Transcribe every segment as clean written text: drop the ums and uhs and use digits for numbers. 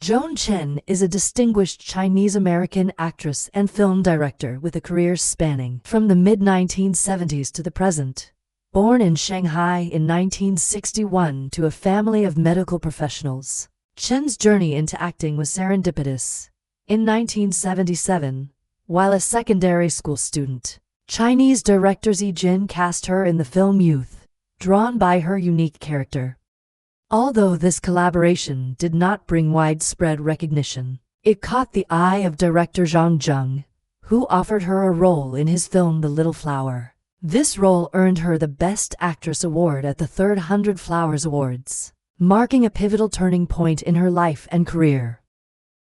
Joan Chen is a distinguished Chinese-American actress and film director with a career spanning from the mid-1970s to the present. Born in Shanghai in 1961 to a family of medical professionals, Chen's journey into acting was serendipitous. In 1977, while a secondary school student, Chinese director Zi Jin cast her in the film Youth, drawn by her unique character. Although this collaboration did not bring widespread recognition, it caught the eye of director Zhang Zheng, who offered her a role in his film The Little Flower. This role earned her the Best Actress award at the 3rd 100 Flowers Awards, marking a pivotal turning point in her life and career.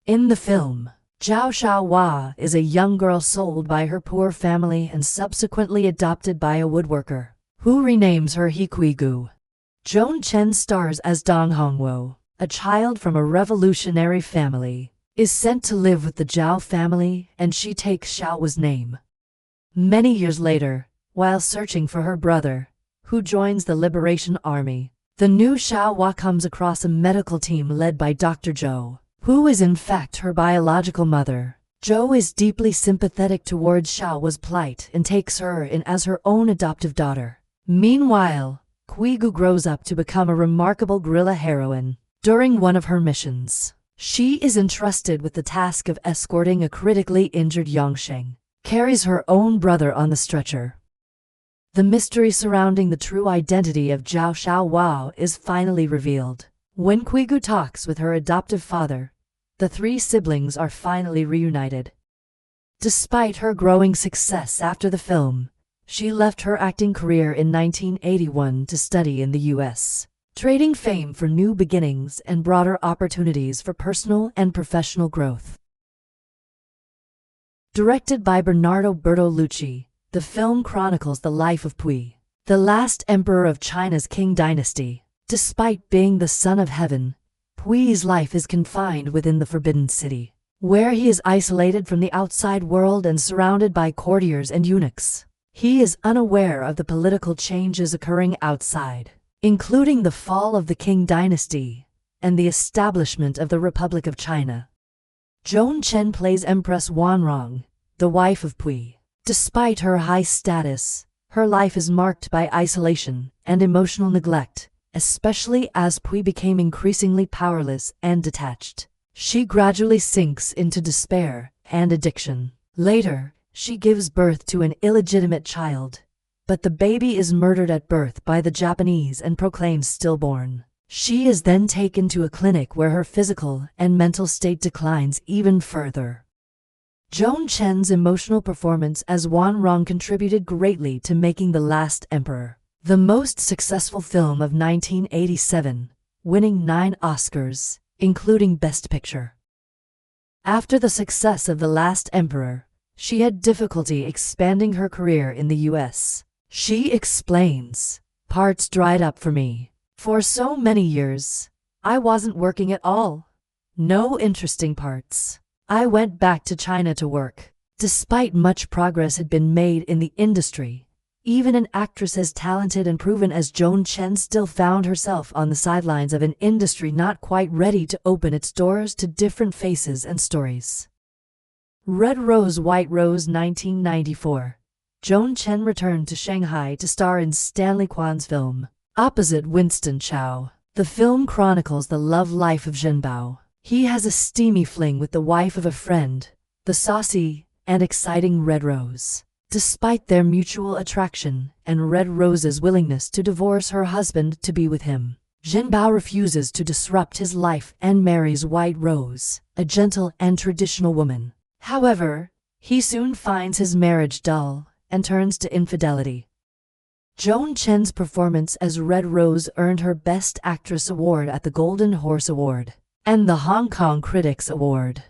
In the film, Xiu Xiu is a young girl sold by her poor family and subsequently adopted by a woodworker, who renames her Gu. Joan Chen stars as Dong Hongwo, a child from a revolutionary family, is sent to live with the Zhao family, and she takes Xiao's name. Many years later, while searching for her brother, who joins the Liberation Army, the new Xiao comes across a medical team led by Dr. Zhou, who is in fact her biological mother. Zhou is deeply sympathetic towards Xiao's plight and takes her in as her own adoptive daughter. Meanwhile, Gu grows up to become a remarkable guerrilla heroine. During one of her missions, she is entrusted with the task of escorting a critically injured Yongsheng, carries her own brother on the stretcher. The mystery surrounding the true identity of Xiu Xiu is finally revealed. When Gu talks with her adoptive father, the three siblings are finally reunited. Despite her growing success after the film, she left her acting career in 1981 to study in the US, trading fame for new beginnings and broader opportunities for personal and professional growth. Directed by Bernardo Bertolucci, the film chronicles the life of Pui, the last emperor of China's Qing dynasty. Despite being the son of heaven, Pui's life is confined within the Forbidden City, where he is isolated from the outside world and surrounded by courtiers and eunuchs. He is unaware of the political changes occurring outside, including the fall of the Qing dynasty and the establishment of the Republic of China. Joan Chen plays Empress Wanrong, the wife of Pui. Despite her high status, her life is marked by isolation and emotional neglect, especially as Pui became increasingly powerless and detached. She gradually sinks into despair and addiction. Later, she gives birth to an illegitimate child, but the baby is murdered at birth by the Japanese and proclaimed stillborn. She is then taken to a clinic where her physical and mental state declines even further. Joan Chen's emotional performance as Wanrong contributed greatly to making The Last Emperor the most successful film of 1987, winning 9 Oscars, including Best Picture. After the success of The Last Emperor, she had difficulty expanding her career in the US. She explains, "Parts dried up for me. For so many years, I wasn't working at all. No interesting parts. I went back to China to work." Despite much progress had been made in the industry, even an actress as talented and proven as Joan Chen still found herself on the sidelines of an industry not quite ready to open its doors to different faces and stories. Red Rose White Rose 1994. Joan Chen returned to Shanghai to star in Stanley Kwan's film, opposite Winston Chao. The film chronicles the love life of Zhenbao. He has a steamy fling with the wife of a friend, the saucy and exciting Red Rose. Despite their mutual attraction and Red Rose's willingness to divorce her husband to be with him, Zhenbao refuses to disrupt his life and marries White Rose, a gentle and traditional woman. However, he soon finds his marriage dull and turns to infidelity. Joan Chen's performance as Red Rose earned her Best Actress award at the Golden Horse Award and the Hong Kong Critics Award.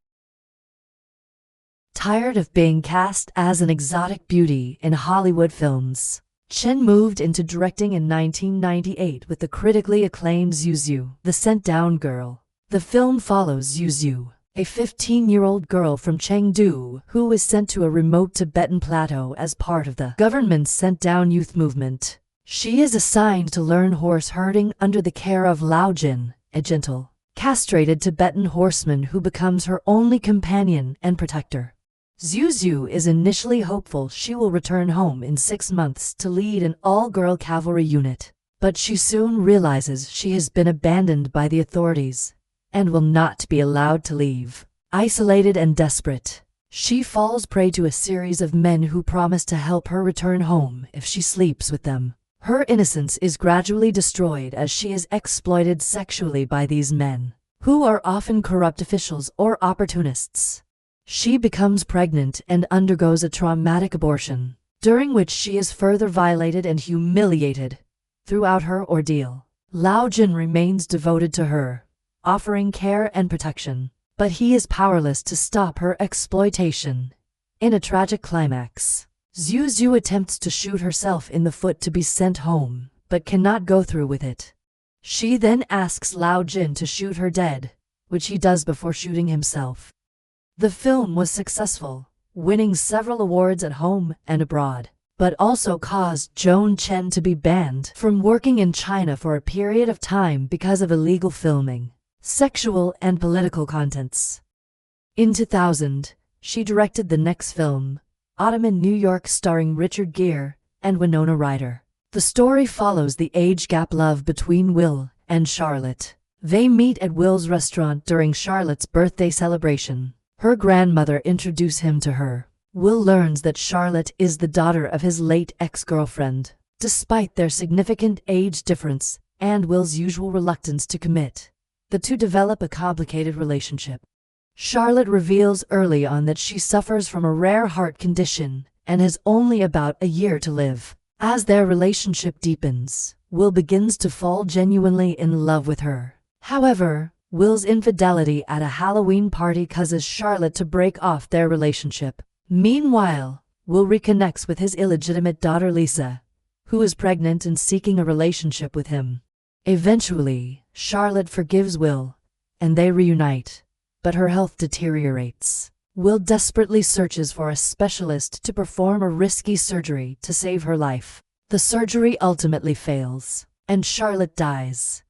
Tired of being cast as an exotic beauty in Hollywood films, Chen moved into directing in 1998 with the critically acclaimed Xiu Xiu, The Sent Down Girl. The film follows Xiu Xiu, a 15-year-old girl from Chengdu who was sent to a remote Tibetan plateau as part of the government's sent-down youth movement. She is assigned to learn horse herding under the care of Lao Jin, a gentle, castrated Tibetan horseman who becomes her only companion and protector. Xiu Xiu is initially hopeful she will return home in 6 months to lead an all-girl cavalry unit, but she soon realizes she has been abandoned by the authorities and will not be allowed to leave. Isolated and desperate, she falls prey to a series of men who promise to help her return home if she sleeps with them. Her innocence is gradually destroyed as she is exploited sexually by these men, who are often corrupt officials or opportunists. She becomes pregnant and undergoes a traumatic abortion, during which she is further violated and humiliated. Throughout her ordeal, Lao Jin remains devoted to her, offering care and protection, but he is powerless to stop her exploitation. In a tragic climax, Xiu Xiu attempts to shoot herself in the foot to be sent home, but cannot go through with it. She then asks Lao Jin to shoot her dead, which he does before shooting himself. The film was successful, winning several awards at home and abroad, but also caused Joan Chen to be banned from working in China for a period of time because of illegal filming, sexual and political contents. In 2000, she directed the next film, Autumn in New York, starring Richard Gere and Winona Ryder. The story follows the age-gap love between Will and Charlotte. They meet at Will's restaurant during Charlotte's birthday celebration. Her grandmother introduces him to her. Will learns that Charlotte is the daughter of his late ex-girlfriend. Despite their significant age difference and Will's usual reluctance to commit, the two develop a complicated relationship. Charlotte reveals early on that she suffers from a rare heart condition and has only about a year to live. As their relationship deepens, Will begins to fall genuinely in love with her. However, Will's infidelity at a Halloween party causes Charlotte to break off their relationship. Meanwhile, Will reconnects with his illegitimate daughter Lisa, who is pregnant and seeking a relationship with him. Eventually, Charlotte forgives Will, and they reunite, but her health deteriorates. Will desperately searches for a specialist to perform a risky surgery to save her life. The surgery ultimately fails, and Charlotte dies.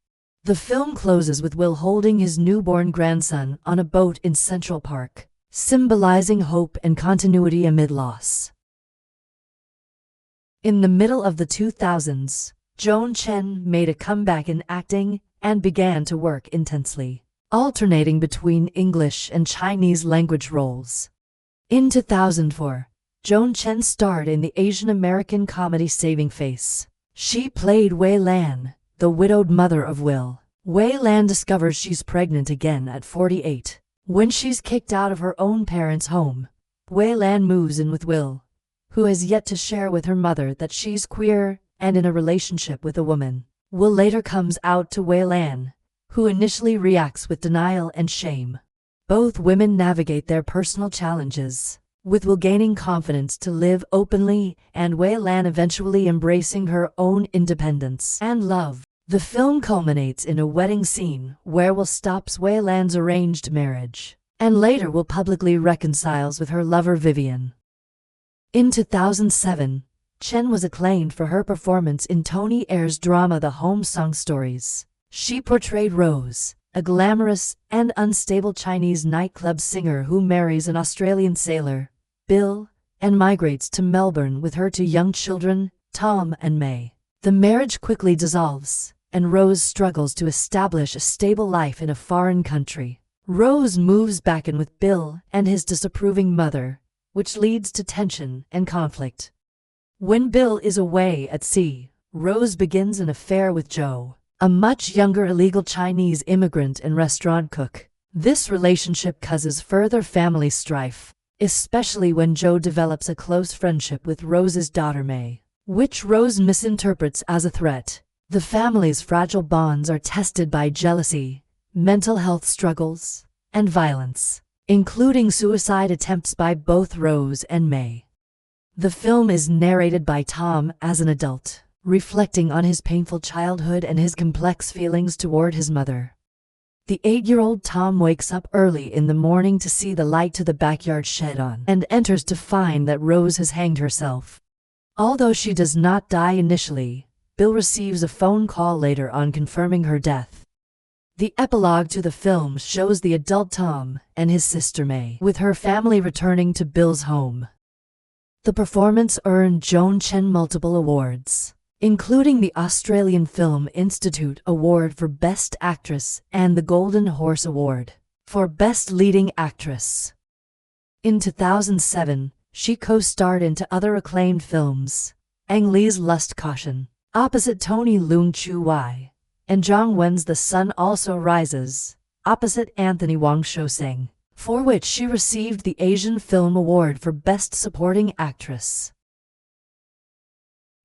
The film closes with Will holding his newborn grandson on a boat in Central Park, symbolizing hope and continuity amid loss. In the middle of the 2000s, Joan Chen made a comeback in acting and began to work intensely, alternating between English and Chinese language roles. In 2004, Joan Chen starred in the Asian American comedy Saving Face. She played Wei Lan, the widowed mother of Will. Wei Lan discovers she's pregnant again at 48. When she's kicked out of her own parents' home, Wei Lan moves in with Will, who has yet to share with her mother that she's queer and in a relationship with a woman. Will later comes out to Wei Lan, who initially reacts with denial and shame. Both women navigate their personal challenges, with Will gaining confidence to live openly and Wei Lan eventually embracing her own independence and love. The film culminates in a wedding scene where Will stops Wei Lan's arranged marriage, and later Will publicly reconciles with her lover Vivian. In 2007, Chen was acclaimed for her performance in Tony Ayres' drama The Home Song Stories. She portrayed Rose, a glamorous and unstable Chinese nightclub singer who marries an Australian sailor, Bill, and migrates to Melbourne with her two young children, Tom and May. The marriage quickly dissolves, and Rose struggles to establish a stable life in a foreign country. Rose moves back in with Bill and his disapproving mother, which leads to tension and conflict. When Bill is away at sea, Rose begins an affair with Joe, a much younger illegal Chinese immigrant and restaurant cook. This relationship causes further family strife, especially when Joe develops a close friendship with Rose's daughter May, which Rose misinterprets as a threat. The family's fragile bonds are tested by jealousy, mental health struggles, and violence, including suicide attempts by both Rose and May. The film is narrated by Tom as an adult, reflecting on his painful childhood and his complex feelings toward his mother. The 8-year-old Tom wakes up early in the morning to see the light to the backyard shed on and enters to find that Rose has hanged herself. Although she does not die initially, Bill receives a phone call later on confirming her death. The epilogue to the film shows the adult Tom and his sister May, with her family returning to Bill's home. The performance earned Joan Chen multiple awards, including the Australian Film Institute Award for Best Actress and the Golden Horse Award for Best Leading Actress. In 2007, she co-starred into other acclaimed films, Ang Lee's Lust Caution, opposite Tony Leung Chiu-wai, and Zhang Wen's The Sun Also Rises, opposite Anthony Wong Shou-seng, for which she received the Asian Film Award for Best Supporting Actress.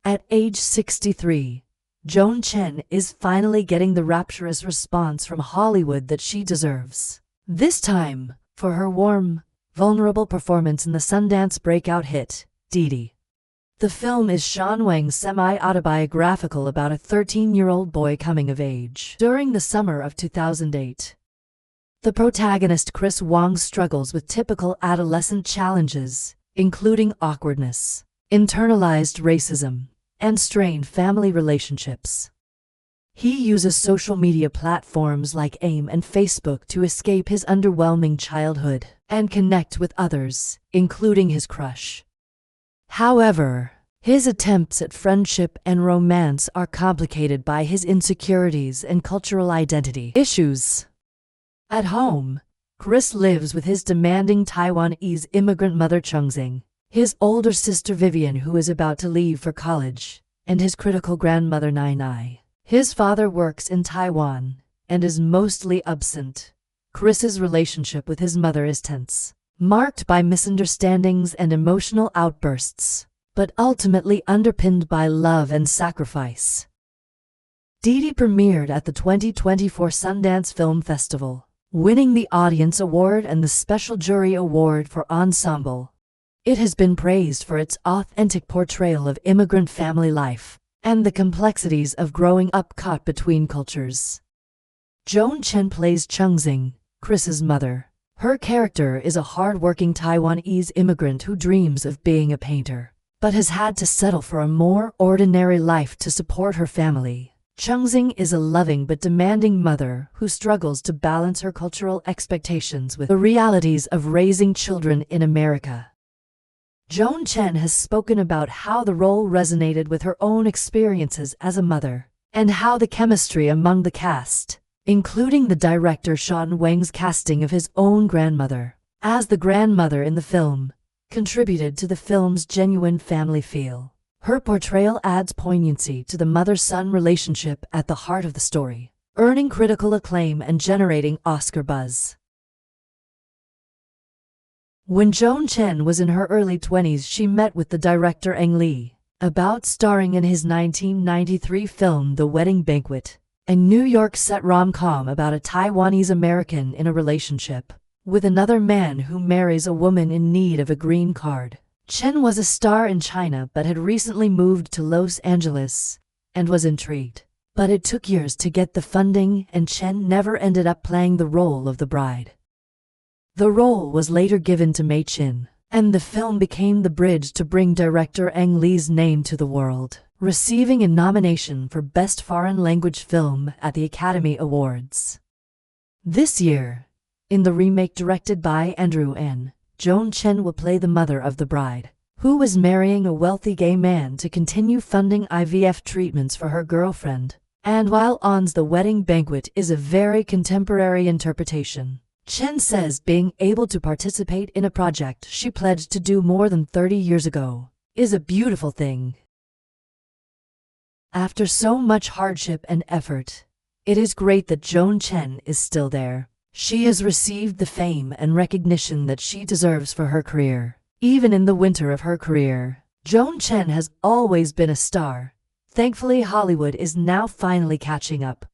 At age 63, Joan Chen is finally getting the rapturous response from Hollywood that she deserves. This time, for her warm, vulnerable performance in the Sundance breakout hit, Didi. The film is Sean Wang's semi-autobiographical about a 13-year-old boy coming of age during the summer of 2008. The protagonist Chris Wong struggles with typical adolescent challenges, including awkwardness, internalized racism, and strained family relationships. He uses social media platforms like AIM and Facebook to escape his underwhelming childhood and connect with others, including his crush. However, his attempts at friendship and romance are complicated by his insecurities and cultural identity issues. At home, Chris lives with his demanding Taiwanese immigrant mother Chengxing, his older sister Vivian who is about to leave for college, and his critical grandmother Nai Nai. His father works in Taiwan and is mostly absent. Chris's relationship with his mother is tense, marked by misunderstandings and emotional outbursts, but ultimately underpinned by love and sacrifice. Didi premiered at the 2024 Sundance Film Festival, winning the Audience Award and the Special Jury Award for Ensemble. It has been praised for its authentic portrayal of immigrant family life and the complexities of growing up caught between cultures. Joan Chen plays Chengxing, Chris's mother. Her character is a hard-working Taiwanese immigrant who dreams of being a painter, but has had to settle for a more ordinary life to support her family. Chengxing is a loving but demanding mother who struggles to balance her cultural expectations with the realities of raising children in America. Joan Chen has spoken about how the role resonated with her own experiences as a mother, and how the chemistry among the cast, including the director Sean Wang's casting of his own grandmother as the grandmother in the film, contributed to the film's genuine family feel. Her portrayal adds poignancy to the mother-son relationship at the heart of the story, earning critical acclaim and generating Oscar buzz. When Joan Chen was in her early 20s, she met with the director Ang Lee about starring in his 1993 film The Wedding Banquet, a New York set rom-com about a Taiwanese American in a relationship with another man who marries a woman in need of a green card. Chen was a star in China but had recently moved to Los Angeles and was intrigued. But it took years to get the funding, and Chen never ended up playing the role of the bride. The role was later given to Mei Chin, and the film became the bridge to bring director Ang Lee's name to the world, receiving a nomination for Best Foreign Language Film at the Academy Awards. This year, in the remake directed by Andrew N., Joan Chen will play the mother of the bride, who was marrying a wealthy gay man to continue funding IVF treatments for her girlfriend. And while On's The Wedding Banquet is a very contemporary interpretation, Chen says being able to participate in a project she pledged to do more than 30 years ago is a beautiful thing. After so much hardship and effort, it is great that Joan Chen is still there. She has received the fame and recognition that she deserves for her career. Even in the winter of her career, Joan Chen has always been a star. Thankfully, Hollywood is now finally catching up.